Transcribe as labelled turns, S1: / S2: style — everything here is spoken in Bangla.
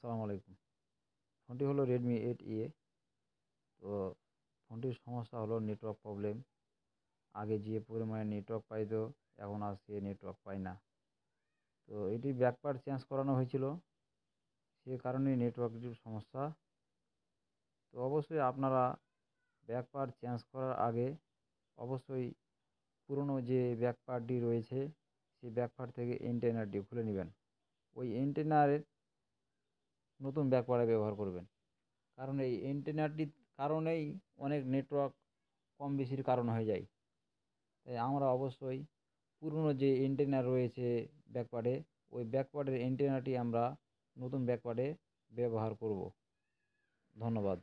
S1: আসসালামু আলাইকুম। ফোনটি হলো Redmi 8A। তো ফোনটির সমস্যা হলো নেটওয়ার্ক প্রবলেম। আগে যে পরিমাণে নেটওয়ার্ক পাইতো, এখন আর সে নেটওয়ার্ক পায় না। তো এটি ব্যাক পার্ট চেঞ্জ করানো হয়েছিল, সে কারণেই নেটওয়ার্কের সমস্যা। তো অবশ্যই আপনারা ব্যাক পার্ট চেঞ্জ করার আগে অবশ্যই পুরনো যে ব্যাক পার্টটি রয়েছে, সেই ব্যাক পার্ট থেকে এন্টেনারটি খুলে নেবেন। ওই এন্টেনারের নতুন ব্যাক পার্ট ব্যবহার করবেন। কারণ এই এন্টেনারটির কারণেই অনেক নেটওয়ার্ক কম বেশির কারণ হয়ে যায়। তাই আমরা অবশ্যই পুরনো যে এন্টেনা রয়েছে ব্যাকপার্টে, ওই ব্যাকপার্টের এন্টেনাটি আমরা নতুন ব্যাকপার্টে ব্যবহার করব। ধন্যবাদ।